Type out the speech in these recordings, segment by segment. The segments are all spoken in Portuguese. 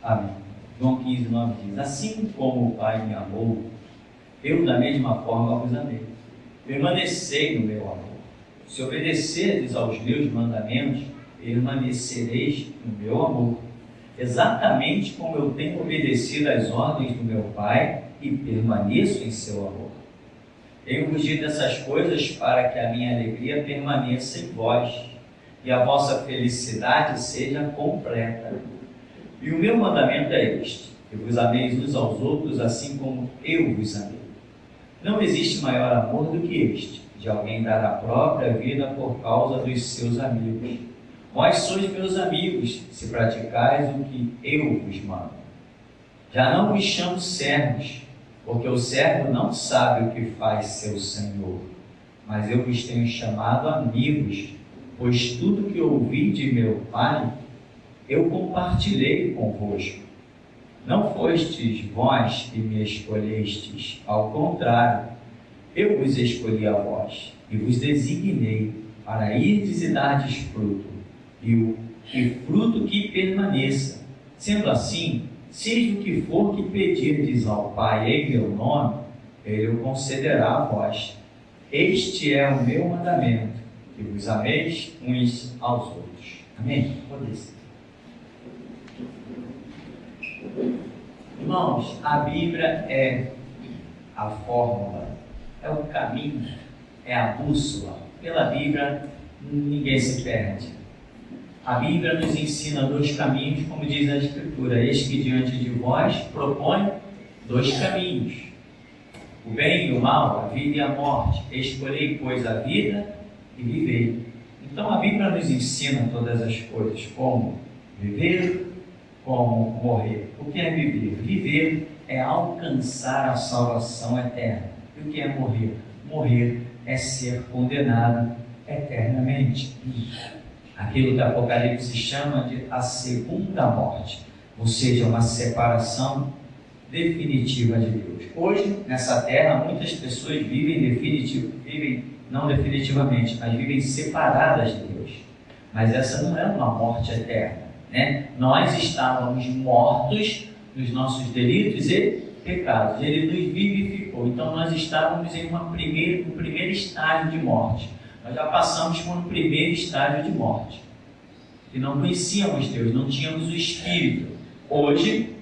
Amém. João 15, 9 diz: assim como o Pai me amou, eu da mesma forma vos amei. Permanecei no meu amor. Se obedecerdes aos meus mandamentos, permanecereis no meu amor, exatamente como eu tenho obedecido às ordens do meu Pai e permaneço em seu amor. Tenho-vos dito essas coisas para que a minha alegria permaneça em vós e a vossa felicidade seja completa. E o meu mandamento é este: que vos ameis uns aos outros assim como eu vos amei. Não existe maior amor do que este, de alguém dar a própria vida por causa dos seus amigos. Vós sois meus amigos, se praticais o que eu vos mando. Já não vos chamo servos, porque o servo não sabe o que faz seu senhor. Mas eu vos tenho chamado amigos, pois tudo que ouvi de meu Pai, eu compartilhei convosco. Não fostes vós que me escolhestes, ao contrário, eu vos escolhi a vós, e vos designei para irdes e dardes fruto, e fruto que permaneça. Sendo assim, seja o que for que pedirdes ao Pai em meu nome, Ele o concederá a vós. Este é o meu mandamento, que vos ameis uns aos outros. Amém? Pode descer. Irmãos, a Bíblia é a fórmula, é o caminho, é a bússola. Pela Bíblia, ninguém se perde. A Bíblia nos ensina dois caminhos, como diz a Escritura: eis que diante de vós propõe dois caminhos, o bem e o mal, a vida e a morte. Escolhei, pois, a vida e vivei. Então a Bíblia nos ensina todas as coisas, como viver, como morrer. O que é viver? Viver é alcançar a salvação eterna. E o que é morrer? Morrer é ser condenado eternamente. Aquilo que Apocalipse chama de a segunda morte, ou seja, uma separação definitiva de Deus. Hoje, nessa terra, muitas pessoas vivem não definitivamente, mas vivem separadas de Deus. Mas essa não é uma morte eterna, né? Nós estávamos mortos nos nossos delitos e pecados. Ele nos vivificou. Então nós estávamos em um primeiro estágio de morte. Nós já passamos por um primeiro estágio de morte. E não conhecíamos Deus, não tínhamos o Espírito. Hoje,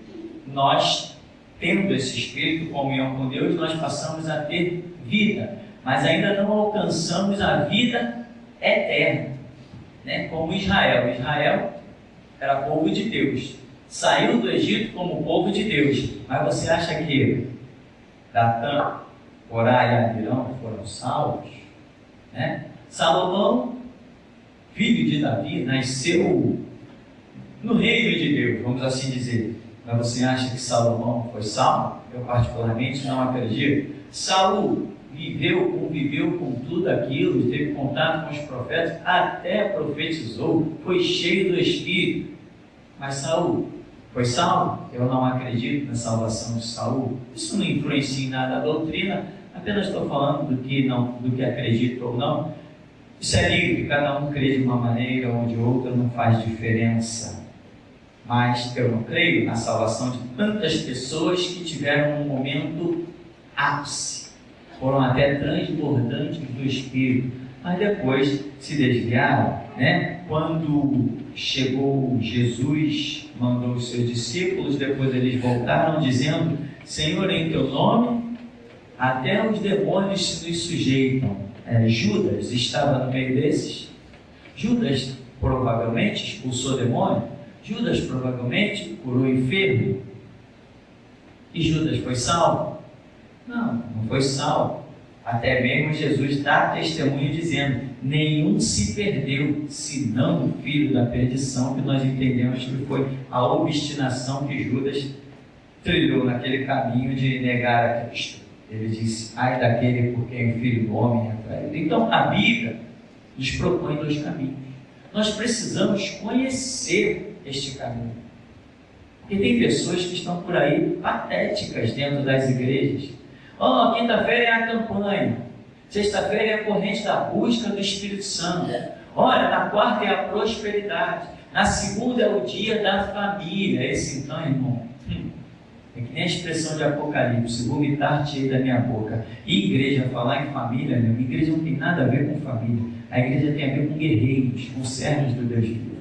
nós, tendo esse Espírito, comunhão com Deus, nós passamos a ter vida, mas ainda não alcançamos a vida eterna, né? Como Israel. Israel era povo de Deus, saiu do Egito como povo de Deus. Mas você acha que Datã, Corá e Abirão foram salvos? Né? Salomão, filho de Davi, nasceu no reino de Deus, vamos assim dizer. Mas você acha que Salomão foi salvo? Eu particularmente não acredito. Saul conviveu com tudo aquilo, teve contato com os profetas, até profetizou, foi cheio do Espírito. Mas Saul foi salvo? Eu não acredito na salvação de Saul. Isso não influencia em nada a doutrina, apenas estou falando do que acredito ou não. Isso é livre, cada um crê de uma maneira ou de outra, não faz diferença. Mas eu não creio na salvação de tantas pessoas que tiveram um momento ápice, foram até transbordantes do Espírito, mas depois se desviaram, né? Quando chegou Jesus, mandou os seus discípulos, depois eles voltaram dizendo: Senhor, em teu nome até os demônios se nos sujeitam. Judas estava no meio desses. Judas provavelmente expulsou demônio. Judas provavelmente curou enfermo. E Judas foi salvo? Não foi salvo. Até mesmo Jesus dá testemunho dizendo: nenhum se perdeu, senão o filho da perdição, que nós entendemos que foi a obstinação que Judas trilhou naquele caminho de negar a Cristo. Ele disse: ai daquele por quem o Filho do Homem é traído. Então a Bíblia nos propõe dois caminhos. Nós precisamos conhecer este caminho. Porque tem pessoas que estão por aí patéticas dentro das igrejas. Quinta-feira é a campanha, sexta-feira é a corrente da busca do Espírito Santo. Olha, na quarta é a prosperidade. Na segunda é o dia da família. Esse então, irmão, é que nem a expressão de Apocalipse, vomitar-te da minha boca. E igreja, falar em família, meu, igreja não tem nada a ver com família. A igreja tem a ver com guerreiros, com servos do Deus vivo.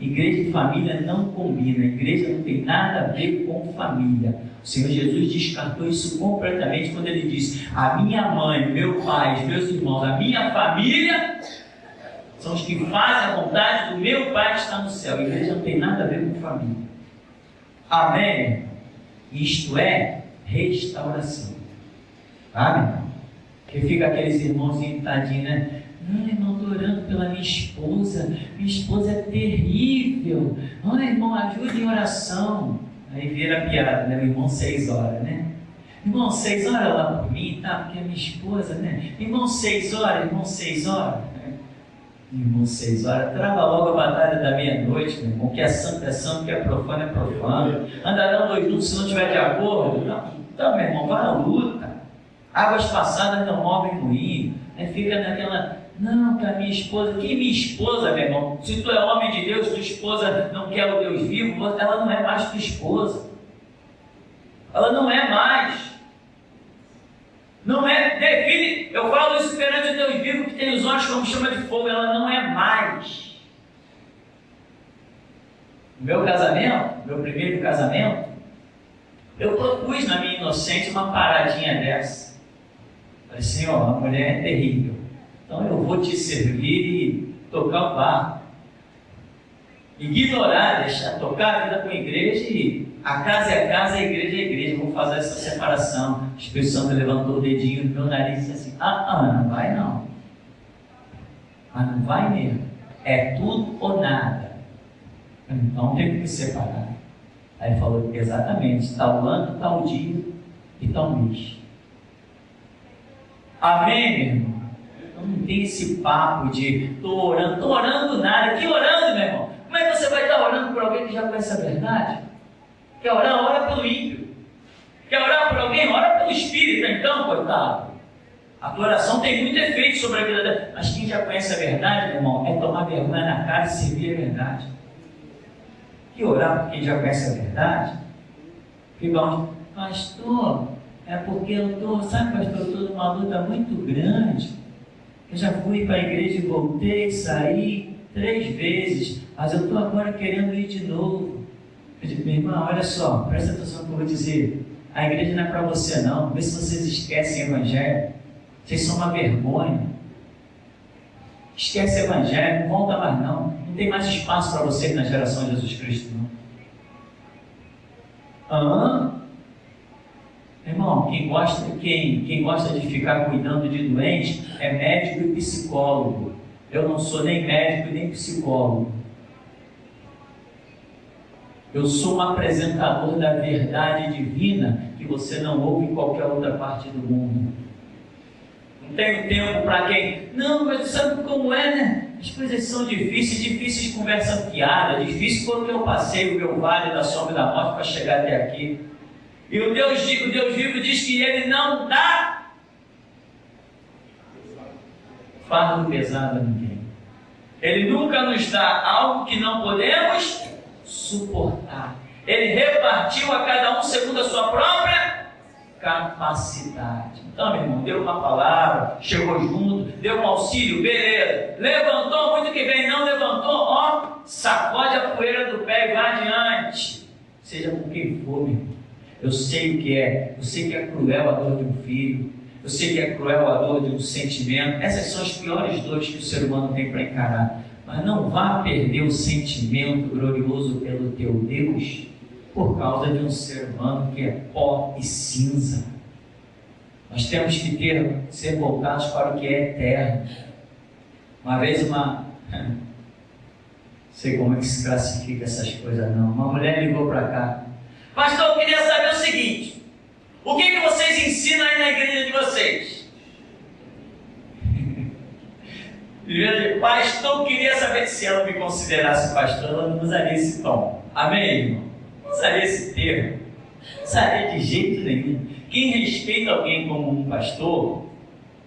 Igreja e família não combinam. A igreja não tem nada a ver com família. O Senhor Jesus descartou isso completamente quando Ele disse: a minha mãe, meu pai, os meus irmãos, a minha família são os que fazem a vontade do meu Pai que está no céu. A igreja não tem nada a ver com família. Amém? Isto é restauração. Sabe? Que fica aqueles irmãozinhos tadinhos, né? Não, irmão, estou orando pela minha esposa. Minha esposa é terrível. Olha, irmão, ajude em oração. Aí vira a piada, né? O irmão 6 horas, né? Irmão 6 horas lá por mim, tá? Porque é minha esposa, né? Irmão 6 horas, irmão 6 horas. Irmão 6 horas, trava logo a batalha da meia-noite, meu irmão. Que é santo, que é profano. Andarão dois juntos se não estiver de acordo. Então, meu irmão, vai à luta. Águas passadas não movem moinho. Aí fica naquela, não, que a minha esposa, que minha esposa, meu irmão? Se tu é homem de Deus, tua esposa não quer o Deus vivo, ela não é mais tua esposa. Ela não é mais. Não é, define, eu falo isso perante o Deus vivo que tem os olhos como chama de fogo, ela não é mais. No meu casamento, meu primeiro casamento, eu propus na minha inocência uma paradinha dessa. Falei, Senhor, a mulher é terrível, então eu vou te servir e tocar o barco. Ignorar, deixar tocar a vida com a igreja e a casa é a casa, a igreja é a igreja. Vou fazer essa separação. O Espírito Santo levantou o dedinho no meu nariz e disse assim: não vai não. Mas não vai mesmo. É tudo ou nada. Então tem que separar. Aí ele falou: exatamente, tal ano, tal dia e tal mês. Amém, meu irmão? Então não tem esse papo de estou orando nada. Que orando, meu irmão? Como é que você vai estar orando por alguém que já conhece a verdade? Quer orar? Ora pelo ímpio. Quer orar por alguém? Ora pelo espírito, então, coitado. A tua oração tem muito efeito sobre a vida dela. Mas quem já conhece a verdade, meu irmão, é tomar vergonha na cara e servir a verdade. Que orar por quem já conhece a verdade? Fica onde? Pastor, é porque eu estou, sabe, pastor, eu estou numa luta muito grande. Eu já fui para a igreja e voltei, saí 3 vezes, mas eu estou agora querendo ir de novo. Eu digo, minha irmã, olha só, presta atenção no que eu vou dizer. A igreja não é para você não. Vê se vocês esquecem o evangelho. Vocês são uma vergonha. Esquece o evangelho, não volta mais não. Não tem mais espaço para vocês na geração de Jesus Cristo não. Irmão, quem gosta de ficar cuidando de doente é médico e psicólogo. Eu não sou nem médico nem psicólogo. Eu sou um apresentador da verdade divina que você não ouve em qualquer outra parte do mundo. Não tenho tempo para quem... Não, mas sabe como é, né? As coisas são difíceis conversa fiada, difícil quando eu passei o meu vale da sombra da morte para chegar até aqui. E o Deus vivo diz que Ele não dá fardo pesado a ninguém. Ele nunca nos dá algo que não podemos suportar. Ele repartiu a cada um segundo a sua própria capacidade. Então, meu irmão, deu uma palavra, chegou junto, deu um auxílio, beleza. Levantou, muito que bem, não levantou, ó, sacode a poeira do pé e vai adiante. Seja com quem for, meu irmão. Eu sei o que é, eu sei que é cruel a dor de um filho, eu sei que é cruel a dor de um sentimento. Essas são as piores dores que o ser humano tem para encarar. Mas não vá perder o sentimento glorioso pelo teu Deus por causa de um ser humano que é pó e cinza. Nós temos que ser voltados para o que é eterno. Uma vez não sei como é que se classifica essas coisas não. Uma mulher ligou para cá. Pastor, eu queria saber o seguinte: o que vocês ensinam aí na igreja de vocês? Pastor, eu queria saber se ela me considerasse pastor, ela não usaria esse tom. Amém, irmão? Não usaria esse termo. Não usaria de jeito nenhum. Quem respeita alguém como um pastor,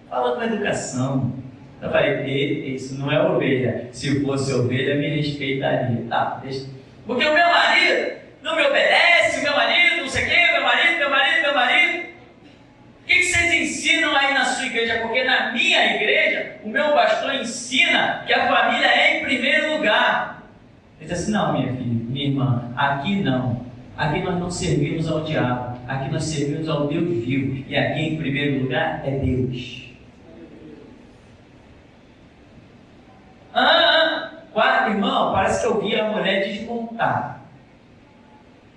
fala com educação. Eu falei, isso não é ovelha. Se fosse ovelha, me respeitaria. Tá, deixa. Porque o meu marido não me obedece, o meu marido, não sei o quê, meu marido. O que vocês ensinam aí na sua igreja? Porque na minha igreja, o meu pastor ensina que a família é em primeiro lugar. Ele disse assim, não, minha filha, minha irmã, aqui não. Aqui nós não servimos ao diabo. Aqui nós servimos ao Deus vivo. E aqui em primeiro lugar é Deus. Quarto irmão, parece que eu vi a mulher desmontar.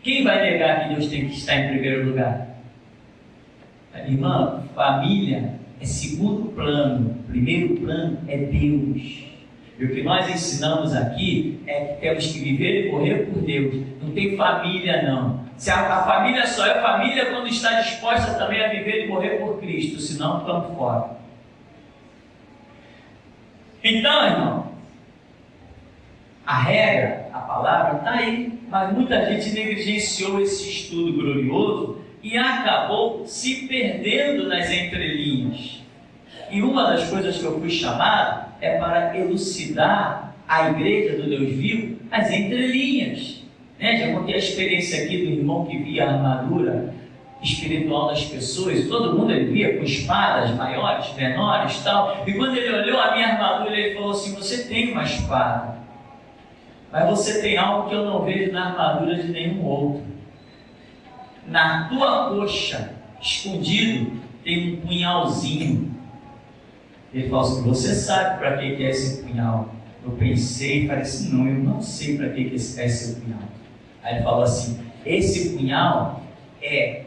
Quem vai negar que Deus tem que estar em primeiro lugar? Irmã, família é segundo plano, primeiro plano é Deus. E o que nós ensinamos aqui é que temos que viver e morrer por Deus. Não tem família não. Se a família só é família quando está disposta também a viver e morrer por Cristo, senão estamos fora. Então, irmão, a regra, a palavra está aí, mas muita gente negligenciou esse estudo glorioso e acabou se perdendo nas entrelinhas. E uma das coisas que eu fui chamado é para elucidar a igreja do Deus vivo, as entrelinhas. Já contei a experiência aqui do irmão que via a armadura espiritual das pessoas, e todo mundo ele via com espadas maiores, menores e tal. E quando ele olhou a minha armadura, ele falou assim: você tem uma espada, mas você tem algo que eu não vejo na armadura de nenhum outro. Na tua coxa, escondido, tem um punhalzinho. Ele falou assim: você sabe para que é esse punhal? Eu pensei e falei assim: não, eu não sei para que é esse punhal. Aí ele falou assim: esse punhal é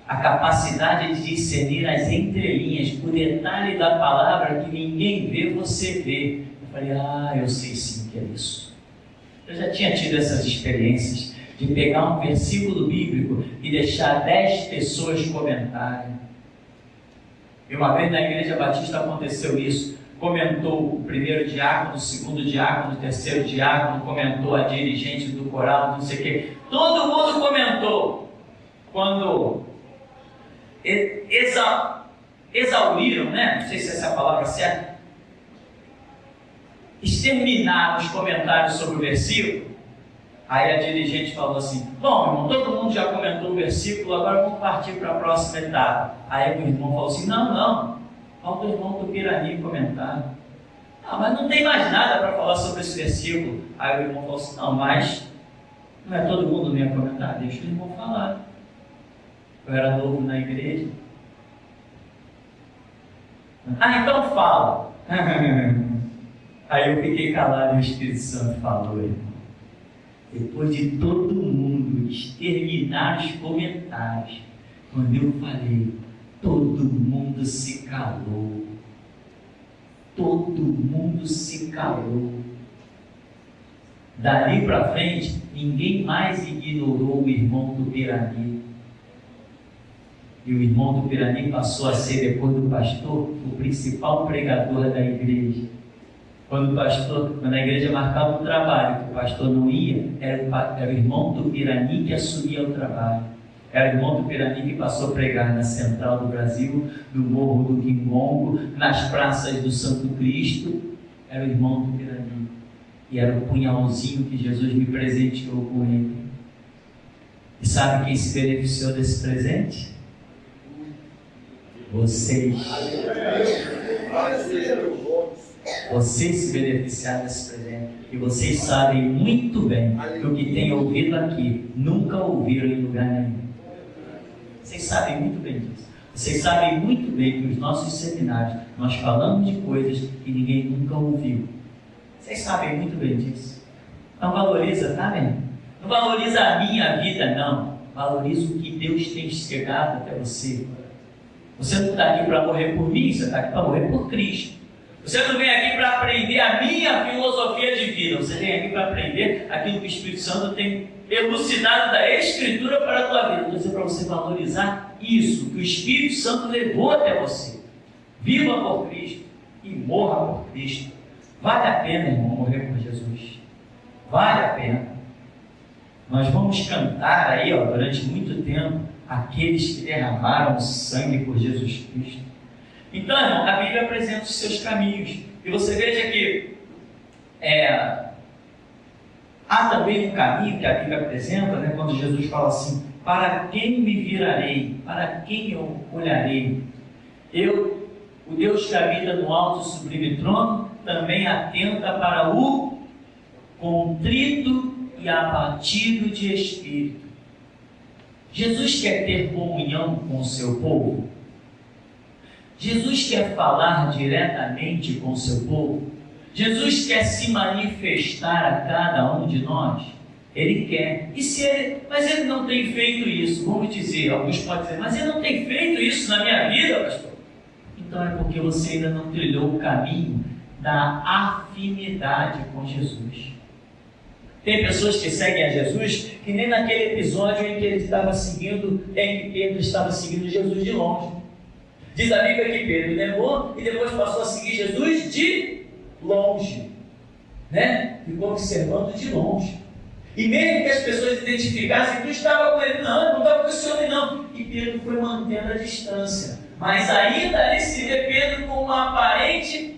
a capacidade de discernir as entrelinhas, o detalhe da palavra que ninguém vê, você vê. Eu falei: eu sei sim que é isso. Eu já tinha tido essas experiências de pegar um versículo bíblico e deixar 10 pessoas comentarem. E uma vez na Igreja Batista aconteceu isso. Comentou o primeiro diácono, o segundo diácono, o terceiro diácono, comentou a dirigente do coral, não sei o quê. Todo mundo comentou. Quando exauriram, não sei se essa é a palavra certa, exterminaram os comentários sobre o versículo, aí a dirigente falou assim: bom, irmão, todo mundo já comentou o versículo, agora vamos partir para a próxima etapa. Aí o irmão falou assim: não, falta o irmão do Pirani comentar. Mas não tem mais nada para falar sobre esse versículo. Aí o irmão falou assim: não, mas não é todo mundo que ia comentar, deixa o irmão falar. Eu era novo na igreja. Então fala. Aí eu fiquei calado e o Espírito Santo falou: irmão, depois de todo mundo exterminar os comentários, quando eu falei, todo mundo se calou. Todo mundo se calou. Dali para frente, ninguém mais ignorou o irmão do Pirani. E o irmão do Pirani passou a ser, depois do pastor, o principal pregador da igreja. Quando a igreja marcava um trabalho que o pastor não ia, era o irmão do Pirani que assumia o trabalho. Era o irmão do Pirani que passou a pregar na Central do Brasil, no Morro do Quimpongo, nas praças do Santo Cristo. Era o irmão do Pirani. E era o punhalzinho que Jesus me presenteou com ele. E sabe quem se beneficiou desse presente? Vocês. Vocês se beneficiaram desse presente. E vocês sabem muito bem que o que tem ouvido aqui, nunca ouviram em lugar nenhum. Vocês sabem muito bem disso. Vocês sabem muito bem que nos nossos seminários nós falamos de coisas que ninguém nunca ouviu. Vocês sabem muito bem disso. Não valoriza, tá vendo? Não valoriza a minha vida, não. Valoriza o que Deus tem chegado até você. Você não está aqui para morrer por mim, você está aqui para morrer por Cristo. Você não vem aqui para aprender a minha filosofia de vida, você vem aqui para aprender aquilo que o Espírito Santo tem elucidado da Escritura para a tua vida. Então, para você valorizar isso que o Espírito Santo levou até você. Viva por Cristo e morra por Cristo. Vale a pena, irmão, morrer por Jesus. Vale a pena. Nós vamos cantar aí, durante muito tempo, aqueles que derramaram sangue por Jesus Cristo. Então, irmão, a Bíblia apresenta os seus caminhos. E você veja que há também um caminho que a Bíblia apresenta, né, quando Jesus fala assim: para quem me virarei? Para quem eu olharei? Eu, o Deus que habita no alto e sublime trono, também atenta para o contrito e abatido de espírito. Jesus quer ter comunhão com o seu povo. Jesus quer falar diretamente com o seu povo. Jesus quer se manifestar a cada um de nós. Ele quer. Mas ele não tem feito isso. Vamos dizer, alguns podem dizer: mas ele não tem feito isso na minha vida, pastor. Então é porque você ainda não trilhou o caminho da afinidade com Jesus. Tem pessoas que seguem a Jesus que nem naquele episódio em que ele estava seguindo, em que Pedro estava seguindo Jesus de longe. Diz a Bíblia que Pedro negou e depois passou a seguir Jesus de longe, né? Ficou observando de longe. E mesmo que as pessoas identificassem que tu estava com ele, não estava com esse homem não. E Pedro foi mantendo a distância. Mas ainda ali se vê Pedro com uma aparência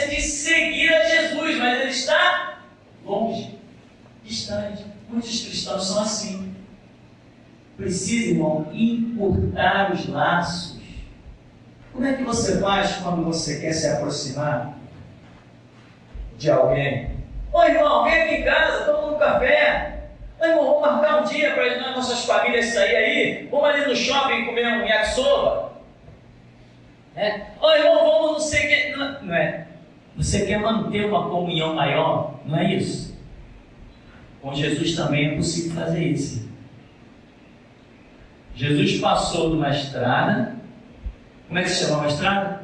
de seguir a Jesus, mas ele está longe, distante. Muitos cristãos são assim. Precisa, irmão, encurtar os laços. Como é que você faz quando você quer se aproximar de alguém? Ô irmão, vem aqui em casa, toma um café. Ô irmão, vamos marcar um dia para as nossas famílias sair aí. Vamos ali no shopping comer um yakisoba. Ô irmão, vamos não sei o que. Não é. Você quer manter uma comunhão maior, não é isso? Com Jesus também é possível fazer isso. Jesus passou numa estrada. Como é que se chamava a estrada?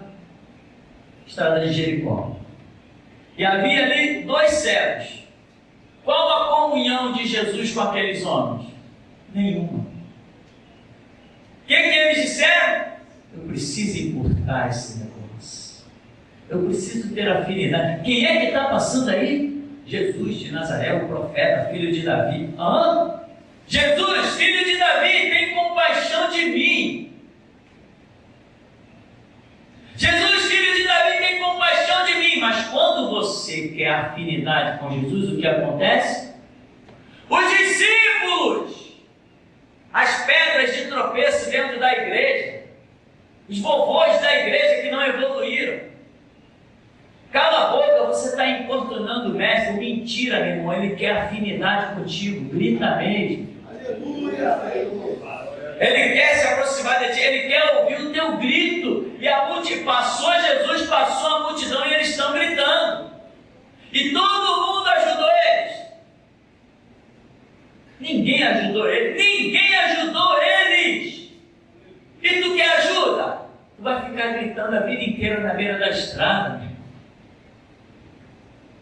Estrada de Jericó. E havia ali 2 cegos. Qual a comunhão de Jesus com aqueles homens? Nenhuma. O que eles disseram? Eu preciso encurtar esse negócio. Eu preciso ter afinidade. Quem é que está passando aí? Jesus de Nazaré, o profeta, filho de Davi. Jesus, filho de Davi, tem compaixão de mim. Jesus, filho de Davi, tem compaixão de mim. Mas quando você quer afinidade com Jesus, o que acontece? Os discípulos, as pedras de tropeço dentro da igreja, os vovôs da igreja que não evoluíram. Cala a boca, você está importunando o mestre. Mentira, meu irmão, ele quer afinidade contigo. Grita mesmo. Aleluia. Ele quer se aproximar de ti, ele quer ouvir o teu grito. E passou Jesus, passou a multidão e eles estão gritando. E todo mundo ajudou eles. Ninguém ajudou eles. Ninguém ajudou eles. E tu quer ajuda? Tu vai ficar gritando a vida inteira na beira da estrada.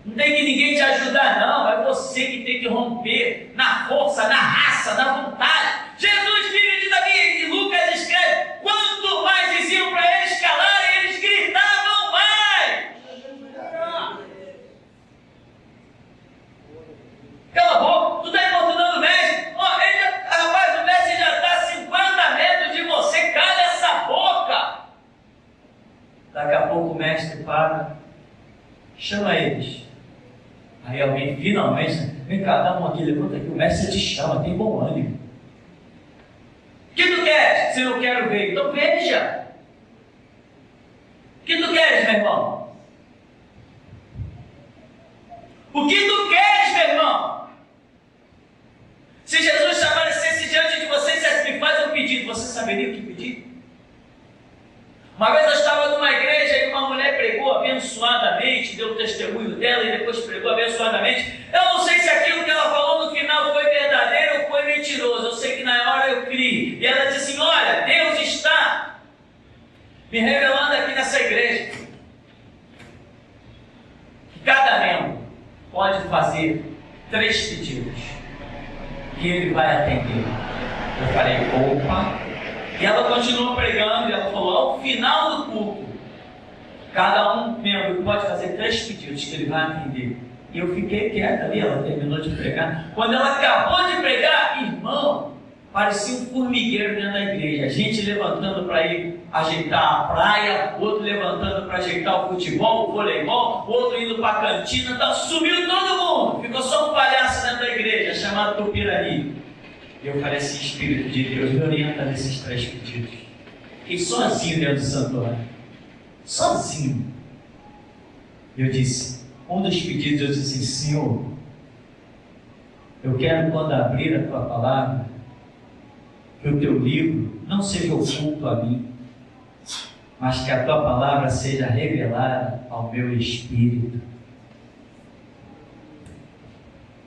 Não tem que ninguém te ajudar, não. É você que tem que romper na força, na raça, na vontade. Jesus, filho de Davi, e Lucas escreve: quanto mais diziam para eles calarem, eles gritavam mais. Cala a boca, tu está importunando o mestre. Rapaz, o mestre já está a 50 metros de você, cala essa boca. Daqui a pouco o mestre para, chama eles. Aí alguém finalmente, vem cá, dá uma aqui, levanta aqui, o mestre te chama, tem bom ânimo. O que tu queres? Se eu não quero ver, então veja. O que tu queres, meu irmão? O que tu queres, meu irmão? Se Jesus aparecesse diante de você e dissesse: me faz um pedido, você saberia o que pedir? Uma vez eu estava numa igreja e uma mulher pregou abençoadamente, deu o testemunho dela e depois pregou abençoadamente. Eu não sei se aquilo que ela falou no final foi verdadeiro ou foi mentiroso. Eu sei que na hora eu criei. E ela disse assim: olha, Deus está me revelando aqui nessa igreja que cada membro pode fazer 3 pedidos que ele vai atender. Eu falei: opa. E ela continuou pregando e ela falou: ao final do culto, cada um membro pode fazer 3 pedidos que ele vai atender. E eu fiquei quieta ali, ela terminou de pregar. Quando ela acabou de pregar, irmão, parecia um formigueiro dentro da igreja. Gente levantando para ir ajeitar a praia, outro levantando para ajeitar o futebol, o voleibol, outro indo para a cantina, então sumiu todo mundo. Ficou só um palhaço dentro da igreja, chamado Tupirani. E eu falei assim, Espírito de Deus, me orienta nesses 3 pedidos. Fiquei sozinho dentro do santuário. Sozinho. Eu disse, um dos pedidos, eu disse, Senhor, eu quero, quando abrir a tua palavra, que o teu livro não seja oculto a mim, mas que a tua palavra seja revelada ao meu espírito.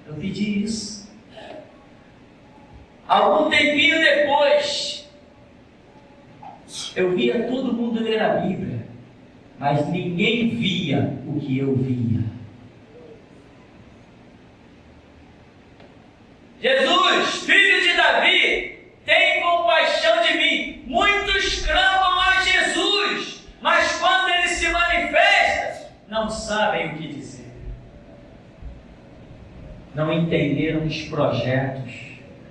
Eu pedi isso. Algum tempinho depois, eu via todo mundo ler a Bíblia, mas ninguém via o que eu via. Jesus, filho de Davi, tem compaixão de mim. Muitos clamam a Jesus, mas quando ele se manifesta, não sabem o que dizer. Não entenderam os projetos,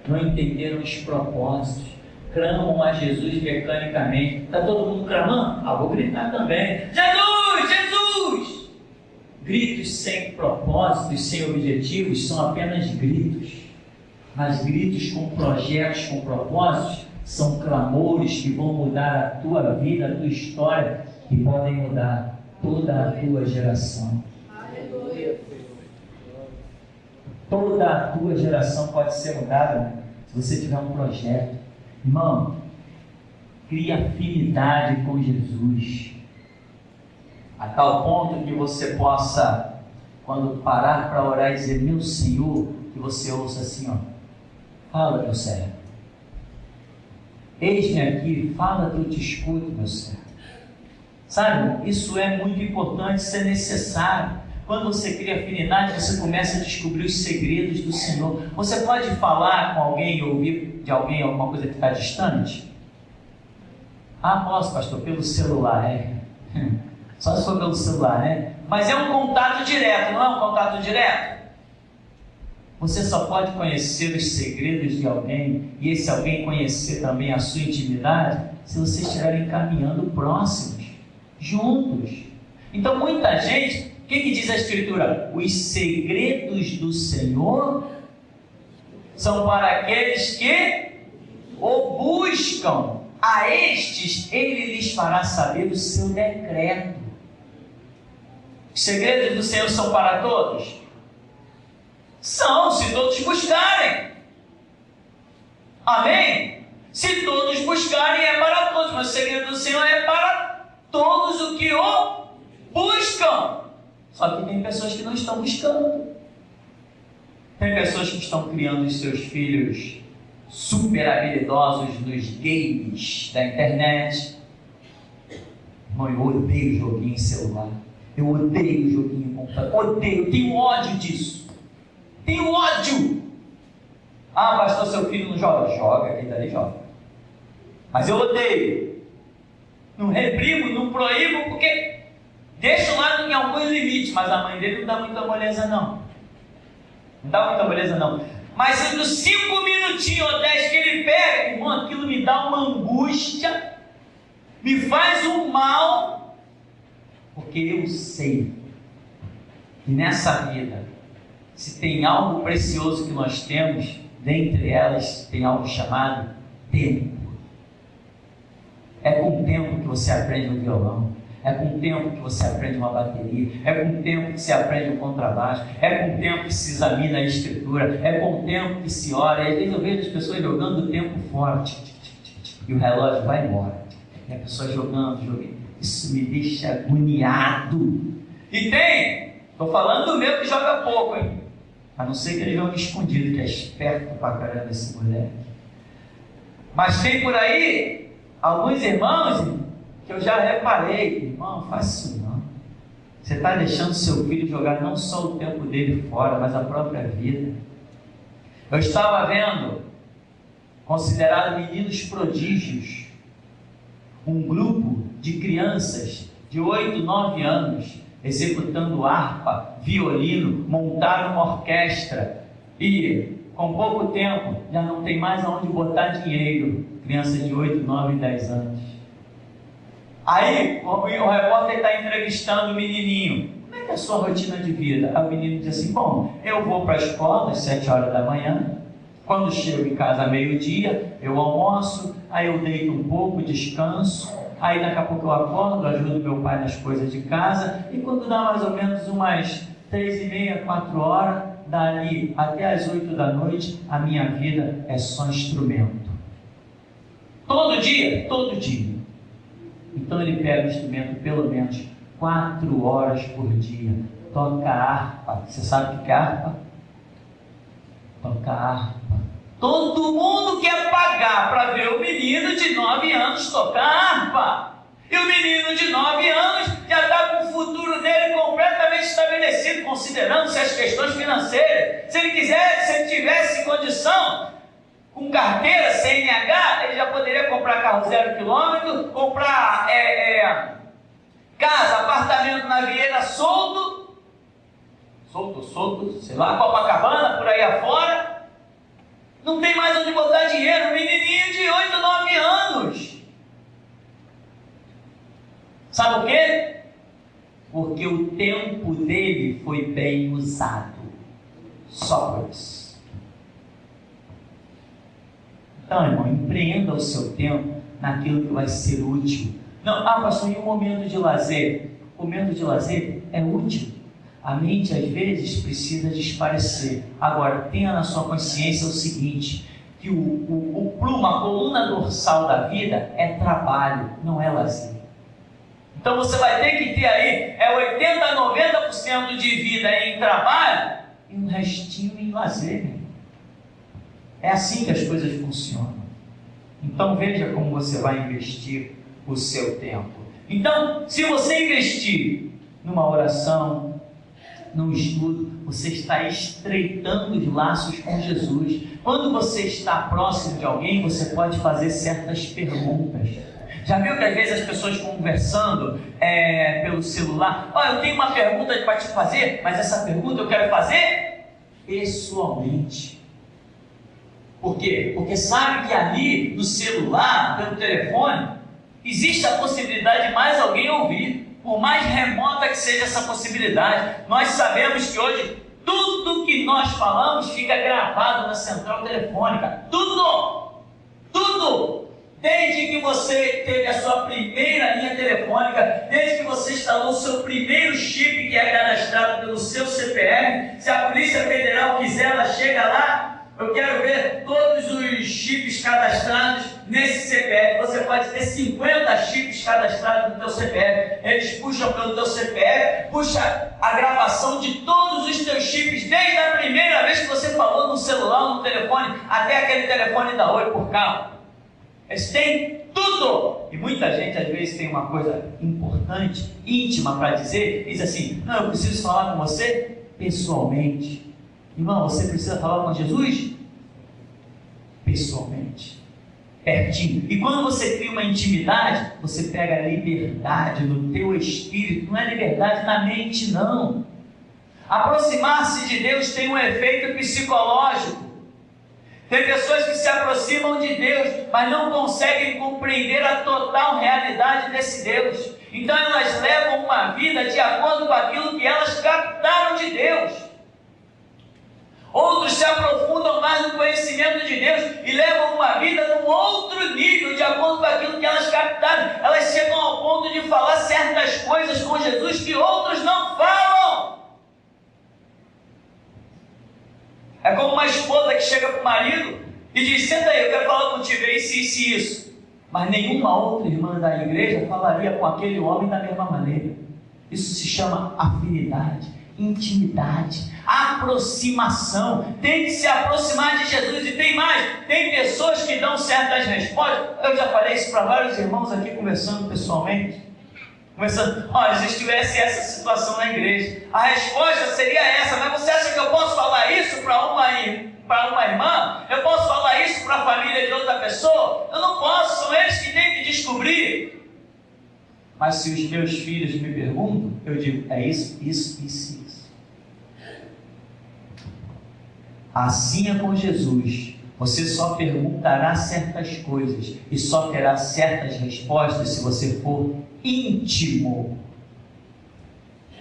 não entenderam os propósitos. Clamam a Jesus mecanicamente. Está todo mundo clamando? Vou gritar também. Jesus, Jesus! Gritos sem propósitos, sem objetivos, são apenas gritos. Mas gritos com projetos, com propósitos, são clamores que vão mudar a tua vida, a tua história, e podem mudar toda a tua geração. Toda a tua geração pode ser mudada se você tiver um projeto. Irmão, crie afinidade com Jesus, a tal ponto que você possa, quando parar para orar e dizer, meu Senhor, que você ouça assim, fala, meu servo. Eis-me aqui, fala que eu te escuto, meu servo. Sabe, isso é muito importante, isso é necessário. Quando você cria afinidade, você começa a descobrir os segredos do Senhor. Você pode falar com alguém e ouvir de alguém alguma coisa que está distante? Posso, pastor, pelo celular, Só se for pelo celular, Mas é um contato direto, não é um contato direto? Você só pode conhecer os segredos de alguém e esse alguém conhecer também a sua intimidade se vocês estiverem caminhando próximos, juntos. Então muita gente, o que diz a Escritura? Os segredos do Senhor são para aqueles que o buscam. A estes ele lhes fará saber o seu decreto. Os segredos do Senhor são para todos? São, se todos buscarem. Amém? Se todos buscarem, é para todos. Mas o segredo do Senhor é para todos os que o buscam. Só que tem pessoas que não estão buscando. Tem pessoas que estão criando os seus filhos super habilidosos nos games da internet. Irmão, eu odeio joguinho em celular. Eu odeio joguinho em computador. Odeio, eu tenho ódio disso. Tenho ódio. Pastor, seu filho não joga? Joga, quem dali joga. Mas eu odeio. Não reprimo, não proíbo, porque deixo lá em alguns limites, mas a mãe dele não dá muita moleza não. Não dá muita moleza não. Mas nos 5 minutinhos ou 10 que ele pega, irmão, aquilo me dá uma angústia, me faz um mal, porque eu sei que nessa vida, se tem algo precioso que nós temos, dentre elas tem algo chamado tempo. É com o tempo que você aprende um violão, é com o tempo que você aprende uma bateria, é com o tempo que você aprende um contrabaixo, é com o tempo que se examina a escritura, é com o tempo que se ora. E às vezes eu vejo as pessoas jogando o tempo fora, e o relógio vai embora, e a pessoa jogando, isso me deixa agoniado. E estou falando do meu que joga pouco, a não ser que ele jogue escondido, que é esperto pra caramba esse moleque. Mas tem por aí alguns irmãos que eu já reparei, irmão, faz isso não. Você está deixando seu filho jogar não só o tempo dele fora, mas a própria vida. Eu estava vendo, considerado meninos prodígios, um grupo de crianças de 8, 9 anos, executando harpa, violino, montaram uma orquestra e com pouco tempo, já não tem mais aonde botar dinheiro. Criança de 8, 9 e 10 anos. Aí, o repórter está entrevistando o menininho. Como é que é a sua rotina de vida? Aí o menino diz assim, bom, eu vou para a escola às 7 horas da manhã. Quando chego em casa meio-dia, eu almoço, aí eu deito um pouco, descanso. Aí daqui a pouco eu acordo, ajudo meu pai nas coisas de casa. E quando dá mais ou menos umas 3h30, 4 horas, dali até as 8 da noite, a minha vida é só instrumento. Todo dia? Todo dia. Então ele pega o instrumento pelo menos 4 horas por dia. Toca harpa. Você sabe o que é harpa? Toca harpa. Todo mundo quer pagar para ver o menino de 9 anos tocar harpa. E o menino de 9 anos já está com o futuro dele completamente estabelecido, considerando-se as questões financeiras. Se ele quisesse, se ele tivesse condição, com carteira, CNH, ele já poderia comprar carro 0 km, comprar casa, apartamento na Vieira solto, sei lá, Copacabana, por aí afora. Não tem mais onde botar dinheiro, um menininho de 8, 9 anos. Sabe o quê? Porque o tempo dele foi bem usado. Só por isso. Então, irmão, empreenda o seu tempo naquilo que vai ser útil. Não, pastor, e o momento de lazer? O momento de lazer é útil. A mente, às vezes, precisa desaparecer. Agora, tenha na sua consciência o seguinte, que o plumo, a coluna dorsal da vida é trabalho, não é lazer. Então, você vai ter que ter aí 80% a 90% de vida em trabalho e um restinho em lazer. É assim que as coisas funcionam. Então, veja como você vai investir o seu tempo. Então, se você investir numa oração, num estudo, você está estreitando os laços com Jesus. Quando você está próximo de alguém, você pode fazer certas perguntas. Já viu que às vezes as pessoas conversando pelo celular, eu tenho uma pergunta para te fazer, mas essa pergunta eu quero fazer pessoalmente. Por quê? Porque sabe que ali no celular, pelo telefone, existe a possibilidade de mais alguém ouvir. Por mais remota que seja essa possibilidade, nós sabemos que hoje tudo que nós falamos fica gravado na central telefônica. Tudo! Desde que você teve a sua primeira linha telefônica, desde que você instalou o seu primeiro chip que é cadastrado pelo seu CPF, se a Polícia Federal quiser, ela chega lá. Eu quero ver todos os chips cadastrados nesse CPF. Você pode ter 50 chips cadastrados no teu CPF. Eles puxam pelo teu CPF, puxa a gravação de todos os teus chips, desde a primeira vez que você falou no celular, no telefone, até aquele telefone da Oi por carro. Eles têm tudo. E muita gente às vezes tem uma coisa importante, íntima para dizer, diz assim, não, eu preciso falar com você pessoalmente. Irmão, você precisa falar com Jesus pessoalmente, pertinho. E quando você cria uma intimidade, você pega a liberdade no teu espírito. Não é liberdade na mente, não. Aproximar-se de Deus tem um efeito psicológico. Tem pessoas que se aproximam de Deus, mas não conseguem compreender a total realidade desse Deus. Então elas levam uma vida de acordo com aquilo que elas captaram de Deus. Outros se aprofundam mais no conhecimento de Deus e levam uma vida num outro nível, de acordo com aquilo que elas captaram. Elas chegam ao ponto de falar certas coisas com Jesus que outros não falam. É como uma esposa que chega para o marido e diz, senta aí, eu quero falar contigo, isso. Mas nenhuma outra irmã da igreja falaria com aquele homem da mesma maneira. Isso se chama afinidade, intimidade, aproximação. Tem que se aproximar de Jesus. E tem mais, tem pessoas que dão certas respostas. Eu já falei isso para vários irmãos aqui, conversando pessoalmente. Olha, se estivesse essa situação na igreja, a resposta seria essa. Mas você acha que eu posso falar isso para uma irmã? Eu posso falar isso para a família de outra pessoa? Eu não posso, são eles que têm que descobrir. Mas se os meus filhos me perguntam, eu digo, é isso. Assim é com Jesus. Você só perguntará certas coisas e só terá certas respostas se você for íntimo.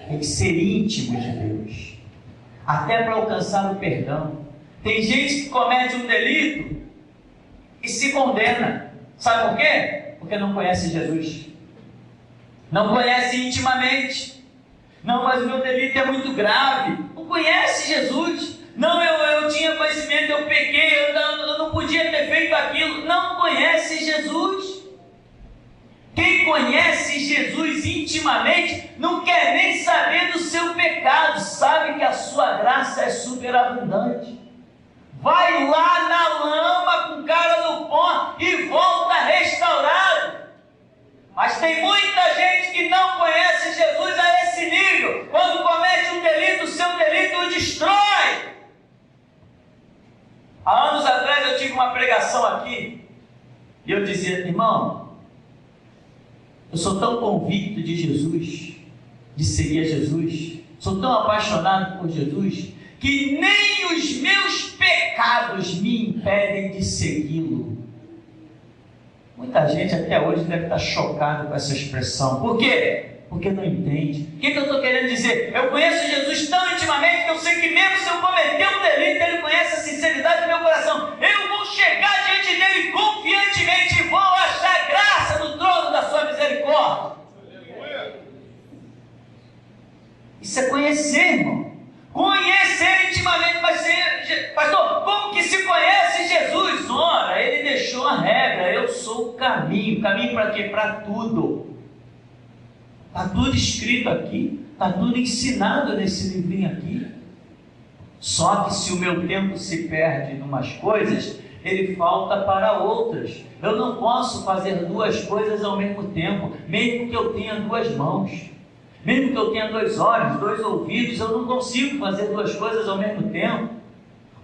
Tem que ser íntimo de Deus, até para alcançar o perdão. Tem gente que comete um delito e se condena. Sabe por quê? Porque não conhece Jesus, não conhece intimamente. Não, mas o meu delito é muito grave. Não conhece Jesus. Não, eu tinha conhecimento, eu pequei, eu não podia ter feito aquilo. Não conhece Jesus. Quem conhece Jesus intimamente não quer nem saber do seu pecado, sabe que a sua graça é superabundante. Vai lá na lama com cara no pó e volta restaurado. Mas tem muita gente que não conhece Jesus a esse nível. Quando comete um delito, o seu delito o destrói. Há anos atrás eu tive uma pregação aqui e eu dizia: irmão, eu sou tão convicto de Jesus, de seguir a Jesus, sou tão apaixonado por Jesus, que nem os meus pecados me impedem de segui-lo. Muita gente até hoje deve estar chocada com essa expressão. Por quê? Porque não entende. O que eu estou querendo dizer? Eu conheço Jesus tão intimamente que eu sei que mesmo se eu cometer um delito, Ele conhece a sinceridade do meu coração. Eu vou chegar diante dEle confiantemente e vou achar graça no trono da sua misericórdia. Isso é conhecer, irmão. Conhecer intimamente. Mas, pastor, como que se conhece Jesus? Ora, Ele deixou a regra. Eu sou o caminho. Caminho para quê? Para tudo. Está tudo escrito aqui, está tudo ensinado nesse livrinho aqui. Só que se o meu tempo se perde em umas coisas, ele falta para outras. Eu não posso fazer duas coisas ao mesmo tempo, mesmo que eu tenha duas mãos, mesmo que eu tenha 2 olhos, 2 ouvidos, eu não consigo fazer duas coisas ao mesmo tempo.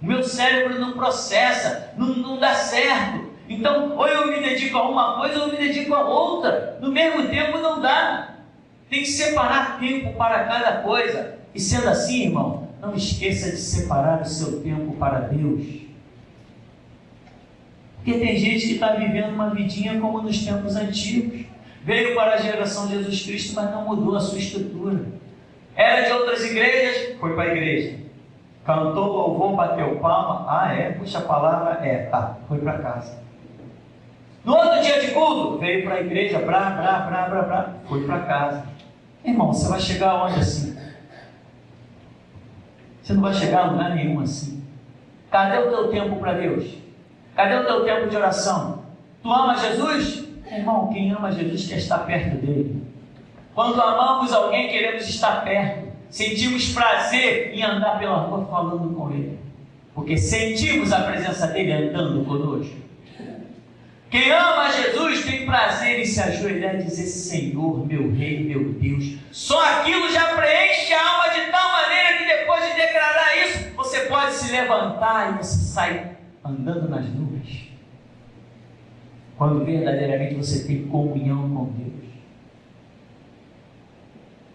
O meu cérebro não processa, não dá certo. Então, ou eu me dedico a uma coisa, ou eu me dedico a outra. No mesmo tempo não dá. Tem que separar tempo para cada coisa. E sendo assim, irmão, não esqueça de separar o seu tempo para Deus. Porque tem gente que está vivendo uma vidinha como nos tempos antigos. Veio para a geração de Jesus Cristo, mas não mudou a sua estrutura. Era de outras igrejas, foi para a igreja. Cantou, louvou, bateu palma. Puxa a palavra, tá, foi para casa. No outro dia de culto, veio para a igreja, foi para casa. Irmão, você vai chegar aonde assim? Você não vai chegar a lugar nenhum assim. Cadê o teu tempo para Deus? Cadê o teu tempo de oração? Tu ama Jesus? Irmão, quem ama Jesus quer estar perto dele. Quando amamos alguém, queremos estar perto. Sentimos prazer em andar pela rua falando com ele, porque sentimos a presença dele andando conosco. Quem ama Jesus tem prazer em se ajoelhar e dizer: Senhor, meu Rei, meu Deus. Só aquilo já preenche a alma de tal maneira que depois de declarar isso, você pode se levantar e você sai andando nas nuvens. Quando verdadeiramente você tem comunhão com Deus.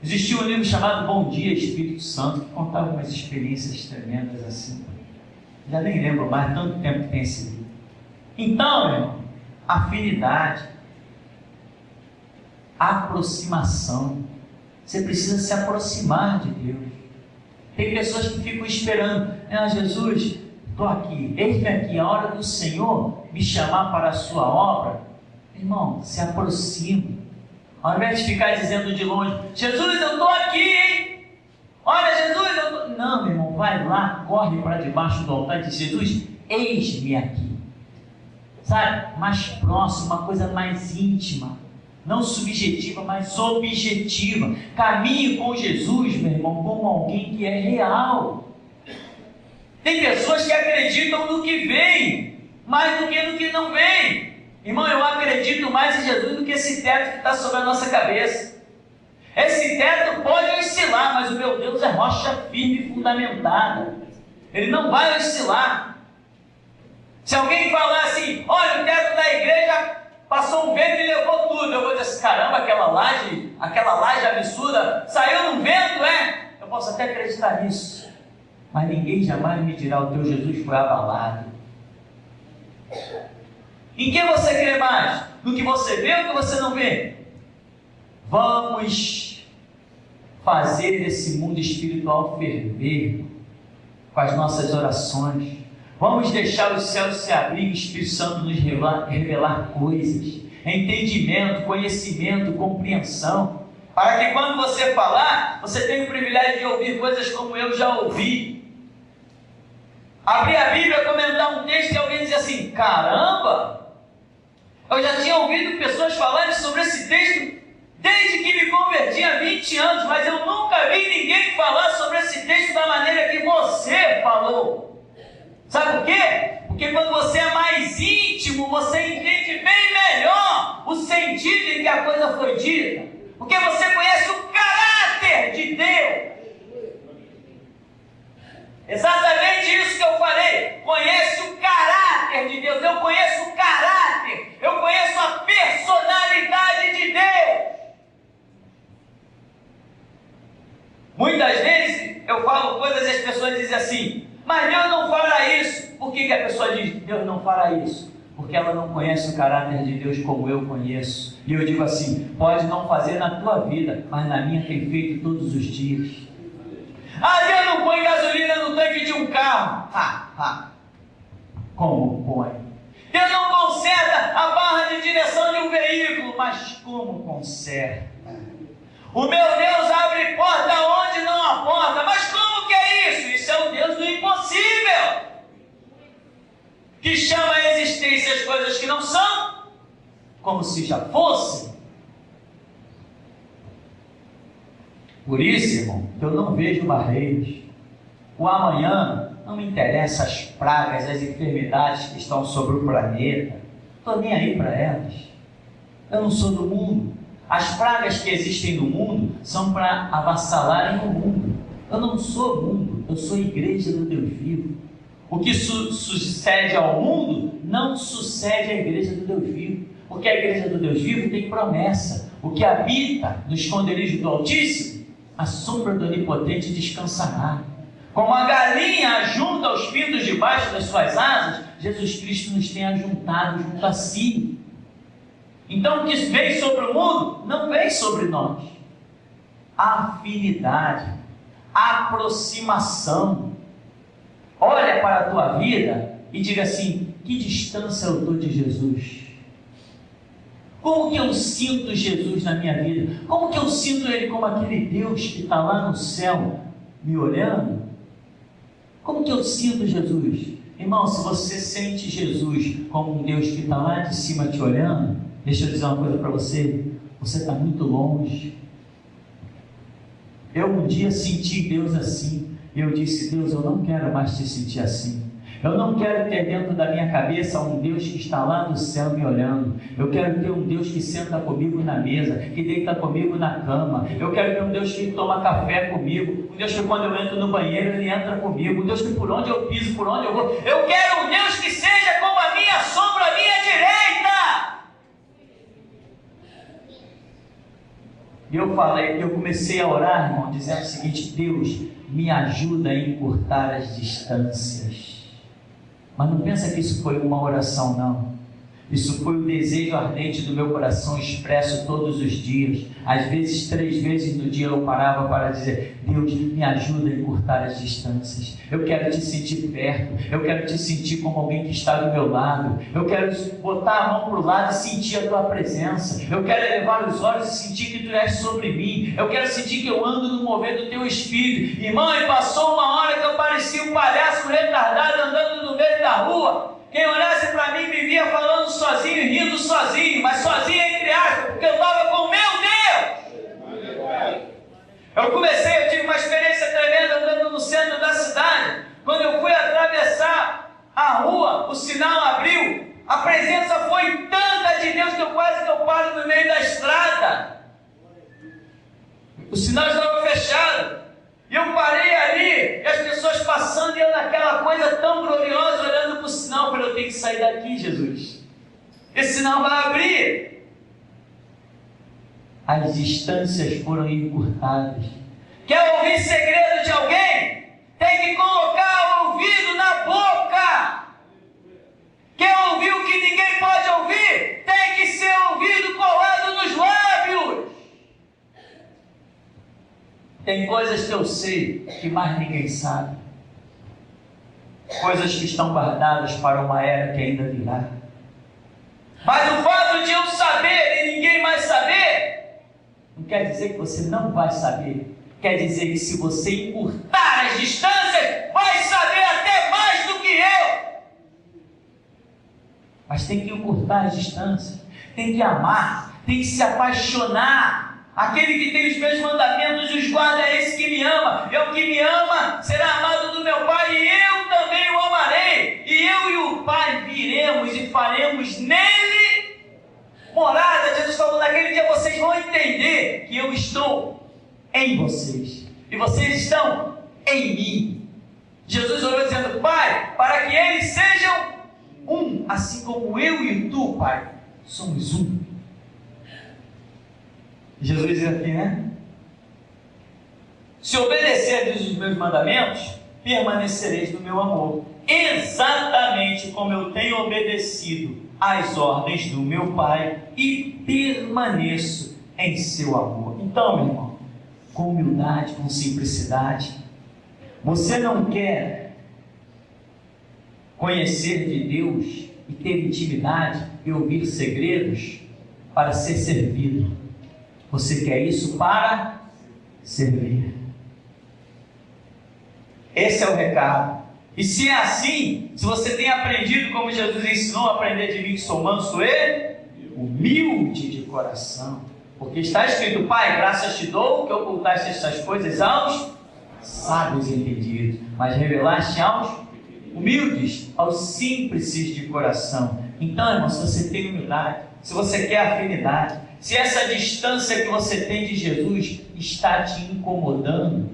Existia um livro chamado Bom Dia, Espírito Santo, que contava umas experiências tremendas assim. Já nem lembro mais, tanto tempo que tem esse livro. Então, meu irmão, afinidade, aproximação. Você precisa se aproximar de Deus. Tem pessoas que ficam esperando: Jesus, estou aqui, eis-me aqui, a hora do Senhor me chamar para a sua obra. Irmão, se aproxima. Ao invés de ficar dizendo de longe: Jesus, eu estou aqui, hein? Olha, Jesus, eu estou... Não, meu irmão, vai lá, corre para debaixo do altar e diz: Jesus, eis-me aqui. Sabe? Mais próximo, uma coisa mais íntima. Não subjetiva, mas objetiva. Caminhe com Jesus, meu irmão, como alguém que é real. Tem pessoas que acreditam no que vem, mais do que no que não vem. Irmão, eu acredito mais em Jesus do que esse teto que está sobre a nossa cabeça. Esse teto pode oscilar, mas o meu Deus é rocha firme e fundamentada. Ele não vai oscilar. Se alguém falar assim: olha, o teto da igreja passou um vento e levou tudo, eu vou dizer assim: caramba, aquela laje absurda, saiu num vento, Eu posso até acreditar nisso. mas ninguém jamais me dirá: o teu Jesus foi abalado. Em que você crê mais? No que você vê ou no que você não vê? Vamos fazer esse mundo espiritual ferver com as nossas orações. Vamos deixar os céus se abrir e o Espírito Santo nos revelar coisas, entendimento, conhecimento, compreensão, para que quando você falar, você tenha o privilégio de ouvir coisas como eu já ouvi. Abrir a Bíblia, comentar um texto e alguém dizer assim: caramba, eu já tinha ouvido pessoas falarem sobre esse texto desde que me converti há 20 anos, mas eu nunca vi ninguém falar sobre esse texto da maneira que você falou. Sabe por quê? Porque quando você é mais íntimo, você entende bem melhor o sentido em que a coisa foi dita. Porque você conhece o caráter de Deus. Exatamente isso que eu falei. Conhece o caráter de Deus. Eu conheço o caráter. Eu conheço a personalidade de Deus. Muitas vezes eu falo coisas e as pessoas dizem assim: mas Deus não fará isso. Por que a pessoa diz: Deus não fará isso? Porque ela não conhece o caráter de Deus como eu conheço. E eu digo assim: pode não fazer na tua vida, mas na minha tem feito todos os dias. Ah, Deus não põe gasolina no tanque de um carro. Como põe? Deus não conserta a barra de direção de um veículo. Mas como conserta? O meu Deus abre porta onde não há porta. Mas como que é isso? Isso é o Deus do impossível, que chama a existência as coisas que não são, como se já fossem. Por isso, irmão, eu não vejo barreiras. O amanhã não me interessa as pragas, as enfermidades que estão sobre o planeta. Não estou nem aí para elas. Eu não sou do mundo. As pragas que existem no mundo são para avassalarem o mundo. Eu não sou mundo, eu sou igreja do Deus vivo. O que sucede ao mundo não sucede à igreja do Deus vivo, porque a igreja do Deus vivo tem promessa. O que habita no esconderijo do Altíssimo, a sombra do Onipotente descansará. Como a galinha ajunta os pintos debaixo das suas asas, Jesus Cristo nos tem ajuntado junto a si. Então o que vem sobre o mundo não vem sobre nós. Afinidade, aproximação. Olha para a tua vida e diga assim: que distância eu estou de Jesus? Como que eu sinto Jesus na minha vida? Como que eu sinto Ele como aquele Deus que está lá no céu me olhando? Como que eu sinto Jesus? Irmão, se você sente Jesus como um Deus que está lá de cima te olhando, deixa eu dizer uma coisa para você: você está muito longe. Eu um dia senti Deus assim, e eu disse: Deus, eu não quero mais te sentir assim. Eu não quero ter dentro da minha cabeça um Deus que está lá no céu me olhando. Eu quero ter um Deus que senta comigo na mesa, que deita comigo na cama. Eu quero ter um Deus que toma café comigo, um Deus que quando eu entro no banheiro Ele entra comigo, um Deus que por onde eu piso, por onde eu vou. Eu quero um Deus que seja como a minha sombra à minha direita. E eu comecei a orar, irmão, dizendo o seguinte: Deus, me ajuda a encurtar as distâncias. Mas não pensa que isso foi uma oração, não. Isso foi o desejo ardente do meu coração, expresso todos os dias. Às vezes, 3 vezes no dia eu parava para dizer: Deus, me ajuda a encurtar as distâncias. Eu quero te sentir perto. Eu quero te sentir como alguém que está do meu lado. Eu quero botar a mão para o lado e sentir a tua presença. Eu quero elevar os olhos e sentir que tu és sobre mim. Eu quero sentir que eu ando no mover do teu espírito. Irmão, e passou uma hora que eu parecia um palhaço retardado andando no meio da rua. Quem olhasse para mim me via falando sozinho e rindo sozinho, mas sozinho entre aspas, porque eu estava com meu Deus. Eu tive uma experiência tremenda andando no centro da cidade. Quando eu fui atravessar a rua, o sinal abriu. A presença foi tanta de Deus que eu quase paro no meio da estrada. O sinal estava fechado. E eu parei ali, e as pessoas passando, e eu naquela coisa tão gloriosa, olhando para o sinal. Eu falei: eu tenho que sair daqui, Jesus. Esse sinal vai abrir. As distâncias foram encurtadas. Quer ouvir segredo de alguém? Tem que que colocar o ouvido na boca. Quer ouvir o que ninguém pode ouvir? Tem que ser ouvido colado nos lábios. Tem coisas que eu sei que mais ninguém sabe. Coisas que estão guardadas para uma era que ainda virá. Mas o fato de eu saber e ninguém mais saber, não quer dizer que você não vai saber. Quer dizer que se você encurtar as distâncias, vai saber até mais do que eu. Mas tem que encurtar as distâncias, tem que amar, tem que se apaixonar. Aquele que tem os meus mandamentos os guarda, é esse que me ama. E o que me ama será amado do meu Pai, e eu também o amarei. E eu e o Pai viremos e faremos nele morada. Jesus falou, naquele dia vocês vão entender que eu estou em vocês, e vocês estão em mim. Jesus orou dizendo, Pai, para que eles sejam um, assim como eu e tu, Pai, somos um. Jesus diz aqui, né? Se obedecerdes os meus mandamentos, permanecereis no meu amor, exatamente como eu tenho obedecido às ordens do meu Pai e permaneço em seu amor. Então, meu irmão, com humildade, com simplicidade, você não quer conhecer de Deus e ter intimidade e ouvir segredos para ser servido. Você quer isso para servir. Esse é o recado. E se é assim, se você tem aprendido como Jesus ensinou a aprender de mim, que sou manso e humilde de coração, porque está escrito, Pai, graças te dou que ocultaste estas coisas aos sábios e entendidos, mas revelaste aos humildes, aos simples de coração. Então, irmão, se você tem humildade, se você quer afinidade, se essa distância que você tem de Jesus está te incomodando,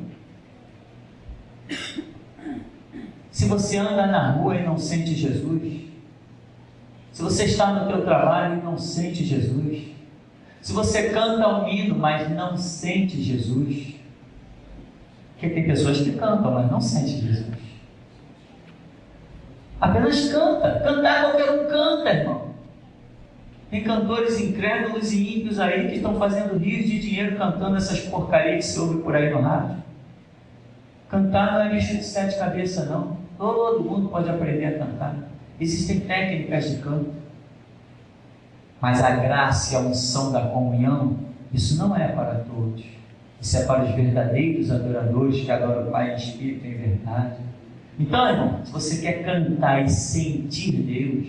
se você anda na rua e não sente Jesus, se você está no teu trabalho e não sente Jesus, se você canta um hino, mas não sente Jesus, porque tem pessoas que cantam, mas não sentem Jesus. Apenas canta. Cantar qualquer um canta, irmão. Tem cantores incrédulos e ímpios aí que estão fazendo rios de dinheiro cantando essas porcarias que se ouve por aí no rádio. Cantar não é bicho de 7 cabeças, não. Todo mundo pode aprender a cantar. Existem técnicas de canto. Mas a graça e a unção da comunhão, isso não é para todos. Isso é para os verdadeiros adoradores que adoram o Pai em espírito e em verdade. Então, irmão, se você quer cantar e sentir Deus,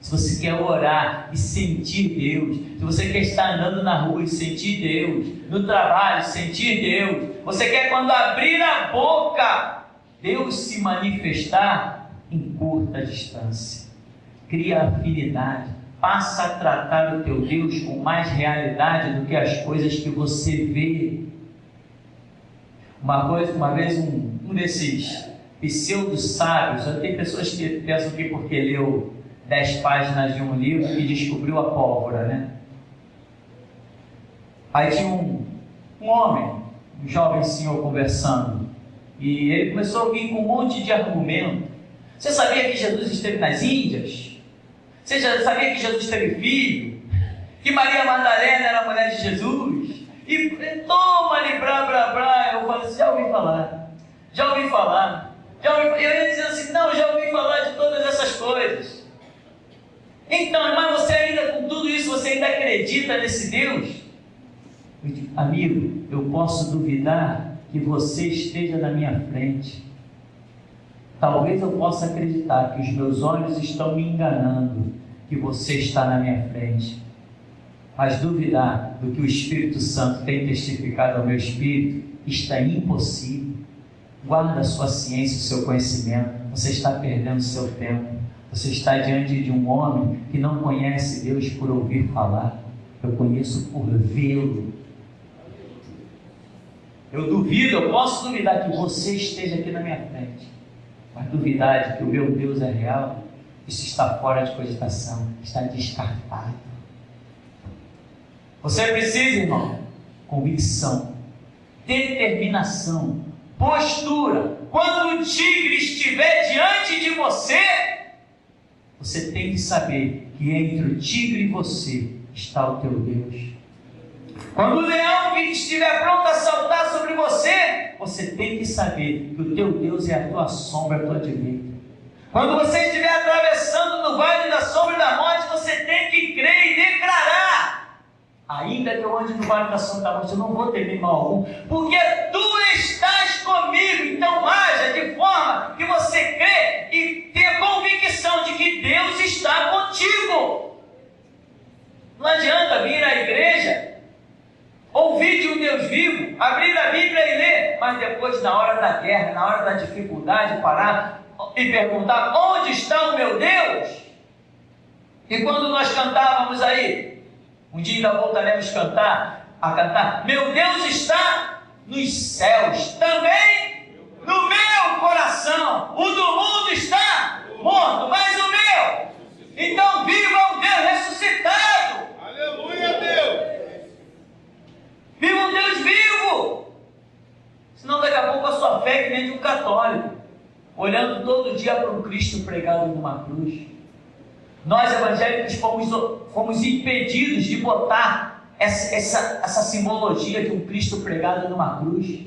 se você quer orar e sentir Deus, se você quer estar andando na rua e sentir Deus, no trabalho sentir Deus, você quer quando abrir a boca, Deus se manifestar, encurta a distância, cria afinidade, passa a tratar o teu Deus com mais realidade do que as coisas que você vê. Uma vez um desses pseudo-sábios, tem pessoas que pensam que porque leu 10 páginas de um livro que descobriu a pólvora, né? Aí tinha um homem, um jovem senhor conversando, e ele começou a vir com um monte de argumento. Você sabia que Jesus esteve nas Índias? Você já sabia que Jesus teve filho? Que Maria Madalena era a mulher de Jesus? E toma-lhe blá blá blá. Eu falei assim, já ouvi falar. Eu ia dizer assim, não, já ouvi falar de todas essas coisas. Então, mas você ainda, com tudo isso, você ainda acredita nesse Deus? Eu digo, amigo, eu posso duvidar que você esteja na minha frente. Talvez eu possa acreditar que os meus olhos estão me enganando, que você está na minha frente. Mas duvidar do que o Espírito Santo tem testificado ao meu espírito, está impossível. Guarda a sua ciência, o seu conhecimento. Você está perdendo o seu tempo. Você está diante de um homem que não conhece Deus por ouvir falar. Eu conheço por vê-lo. Eu duvido, eu posso duvidar que você esteja aqui na minha frente. Mas duvidar de que o meu Deus é real, isso está fora de cogitação, está descartado. Você precisa, irmão, convicção, determinação, postura. Quando o tigre estiver diante de você, você tem que saber que entre o tigre e você está o teu Deus. Quando o leão estiver pronto a saltar sobre você, você tem que saber que o teu Deus é a tua sombra, a tua direita. Quando você estiver atravessando no vale da sombra da morte, você tem que crer e declarar: ainda que eu ande no vale da sombra da morte, eu não vou temer mal algum, porque tu estás comigo. Então haja de forma que você crê e tenha convicção de que Deus está contigo. Não adianta vir à igreja, ouvir de um Deus vivo, abrir a Bíblia e ler, mas depois, na hora da guerra, na hora da dificuldade, parar e perguntar: onde está o meu Deus? E quando nós cantávamos aí, um dia ainda voltaremos a cantar: meu Deus está nos céus, também no meu coração. O do mundo está morto, mas o meu, então viva o Deus ressuscitado. Aleluia, Deus! Viva um Deus vivo! Senão daqui a pouco a sua fé é que nem de um católico, olhando todo dia para um Cristo pregado numa cruz. Nós evangélicos fomos impedidos de botar essa simbologia de um Cristo pregado numa cruz,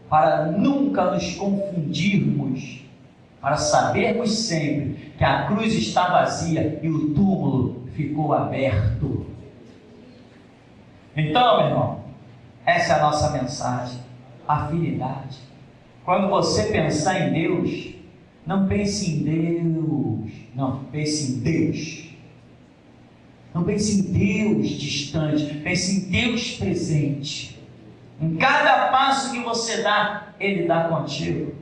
para nunca nos confundirmos, para sabermos sempre que a cruz está vazia e o túmulo ficou aberto. Então, meu irmão, essa é a nossa mensagem: afinidade. Quando você pensar em Deus, não pense em Deus, não, pense em Deus. Não pense em Deus distante, pense em Deus presente. Em cada passo que você dá, Ele dá contigo.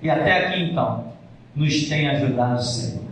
E até aqui então, nos tem ajudado o Senhor.